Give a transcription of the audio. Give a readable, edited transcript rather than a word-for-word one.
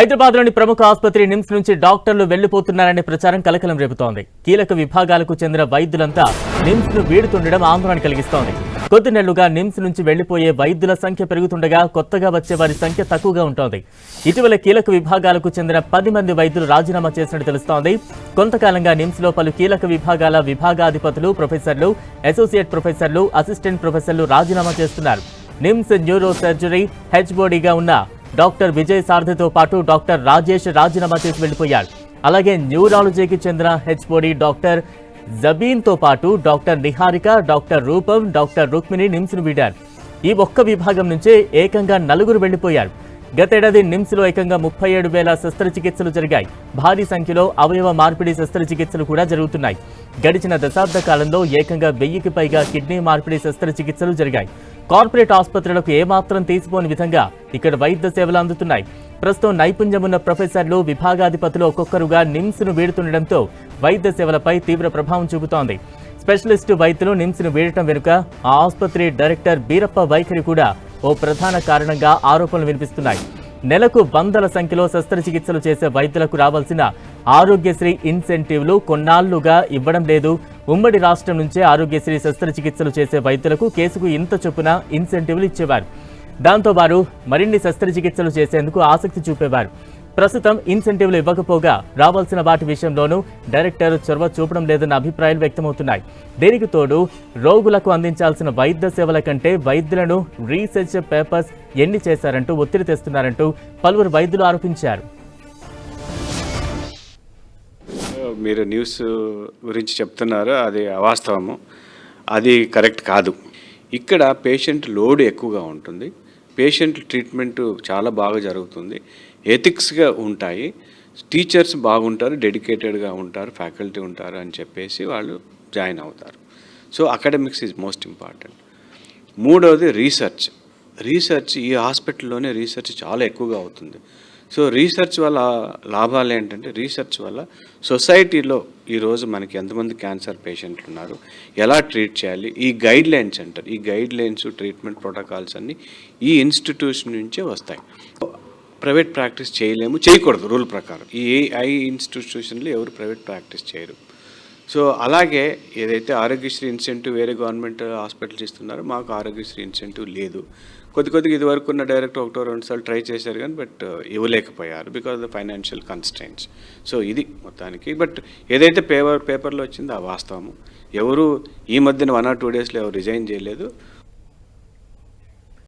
హైదరాబాద్లోని ప్రముఖ ఆసుపత్రి నిమ్స్ నుంచి డాక్టర్లు వెళ్లిపోతున్నారనే ప్రచారం కలకలం రేపుతోంది. కీలక విభాగాలకు చెందిన వైద్యులంతా నిమ్స్ ను వీడుతుండడం ఆందోళన కలిగిస్తోంది. కొద్ది నెలలుగా నిమ్స్ నుంచి వెళ్లిపోయే వైద్యుల సంఖ్య పెరుగుతుండగా కొత్తగా వచ్చే వారి సంఖ్య తక్కువగా ఉంటోంది. ఇటీవల కీలక విభాగాలకు చెందిన 10 మంది వైద్యులు రాజీనామా చేసినట్టు తెలుస్తోంది. కొంతకాలంగా నిమ్స్ లో పలు కీలక విభాగాల విభాగాధిపతులు, ప్రొఫెసర్లు, అసోసియేట్ ప్రొఫెసర్లు, అసిస్టెంట్ ప్రొఫెసర్లు రాజీనామా చేస్తున్నారు. నిమ్స్ న్యూరో సర్జరీ హెచ్ఓడిగా ఉన్న డాక్టర్ విజయ్ సారథితో పాటు డాక్టర్ రాజేష్ రాజీనామా చేసి వెళ్లిపోయారు. అలాగే న్యూరాలజీకి చెందిన హెచ్ఓడి డాక్టర్ జబీన్ తో పాటు డాక్టర్ నిహారిక, డాక్టర్ రూపం, డాక్టర్ రుక్మిణి నిమ్స్ ను వీడారు. ఈ ఒక్క విభాగం నుంచే ఏకంగా 4 వెళ్లిపోయారు. గతేడాది నిమ్స్ లో ఏకంగా 37,000 శస్త్రచికిత్సలు జరిగాయి. భారీ సంఖ్యలో అవయవ మార్పిడి శస్త్రచికిత్సలు కూడా జరుగుతున్నాయి. గడిచిన దశాబ్ద కాలంలో ఏకంగా 1000కి పైగా కిడ్నీ మార్పిడి శస్త్రచికిత్సలు జరిగాయి. కార్పొరేట్ ఆసుపత్రులకు ఏమాత్రం తీసిపోని విధంగా ఇక్కడ వైద్య సేవలు అందుతున్నాయి. ప్రస్తుతం నైపుణ్యమున్న ప్రొఫెసర్లు, విభాగాధిపతులు ఒక్కొక్కరుగా నిమ్స్ ను వీడుతుండటంతో వైద్య సేవలపై తీవ్ర ప్రభావం చూపుతోంది. స్పెషలిస్టు వైద్యులు నిమ్స్ ను వీడటం వెనుక ఆ ఆసుపత్రి డైరెక్టర్ బీరప్ప వైఖరి కూడా ఓ ప్రధాన కారణంగా ఆరోపణలు వినిపిస్తున్నాయి. నెలకు వందల సంఖ్యలో శస్త్రచికిత్సలు చేసే వైద్యులకు రావాల్సిన ఆరోగ్యశ్రీ ఇన్సెంటివ్లు కొన్నాళ్లుగా ఇవ్వడం లేదు. ఉమ్మడి రాష్ట్రం నుంచే ఆరోగ్యశ్రీ శస్త్రచికిత్సలు చేసే వైద్యులకు కేసుకు ఇంత చొప్పున ఇన్సెంటివ్లు ఇచ్చేవారు. దాంతో వారు మరిన్ని శస్త్రచికిత్సలు చేసేందుకు ఆసక్తి చూపేవారు. ప్రస్తుతం ఇన్సెంటివ్లు ఇవ్వకపోగా రావాల్సిన వాటి విషయంలోనూ డైరెక్టర్ చొరవ చూపడం లేదన్న అభిప్రాయాలు వ్యక్తమవుతున్నాయి. దీనికి తోడు రోగులకు అందించాల్సిన వైద్య సేవల కంటే వైద్యులను రీసెర్చ్ పేపర్స్ ఎన్ని చేశారంటూ ఒత్తిడి తెస్తున్నారంటూ పలువురు వైద్యులు ఆరోపించారు. మీరు న్యూస్ గురించి చెప్తున్నారు, అది అవాస్తవము, అది కరెక్ట్ కాదు. ఇక్కడ పేషెంట్ లోడ్ ఎక్కువగా ఉంటుంది, పేషెంట్ ట్రీట్మెంట్ చాలా బాగా జరుగుతుంది, ఎథిక్స్గా ఉంటాయి, టీచర్స్ బాగుంటారు, డెడికేటెడ్గా ఉంటారు, ఫ్యాకల్టీ ఉంటారు అని చెప్పేసి వాళ్ళు జాయిన్ అవుతారు. So academics is most important. మూడవది రీసెర్చ్ ఈ హాస్పిటల్లోనే రీసెర్చ్ చాలా ఎక్కువగా అవుతుంది. సో రీసెర్చ్ వల్ల లాభాలు ఏంటంటే, రీసెర్చ్ వల్ల సొసైటీలో ఈరోజు మనకి ఎంతమంది క్యాన్సర్ పేషెంట్లు ఉన్నారు, ఎలా ట్రీట్ చేయాలి, ఈ గైడ్ లైన్స్ అంటారు, ఈ గైడ్ లైన్స్, ట్రీట్మెంట్ ప్రోటోకాల్స్ అన్నీ ఈ ఇన్స్టిట్యూషన్ నుంచే వస్తాయి. ప్రైవేట్ ప్రాక్టీస్ చేయకూడదు రూల్ ప్రకారం. ఈ ఐ ఇన్స్టిట్యూషన్లో ఎవరు ప్రైవేట్ ప్రాక్టీస్ చేయరు. సో అలాగే ఏదైతే ఆరోగ్యశ్రీ ఇన్సెంటివ్ వేరే గవర్నమెంట్ హాస్పిటల్స్ ఇస్తున్నారో మాకు ఆరోగ్యశ్రీ ఇన్సెంటివ్ లేదు. కొద్దిగా ఇది వరకు ఉన్న డైరెక్ట్ 1-2 సార్లు ట్రై చేశారు కానీ బట్ ఇవ్వలేకపోయారు because of the financial constraints. So ఇది మొత్తానికి. బట్ ఏదైతే పేపర్లో వచ్చిందో ఆ వాస్తవము. ఎవరు ఈ మధ్యన 1 or 2 డేస్లో ఎవరు రిజైన్ చేయలేదు.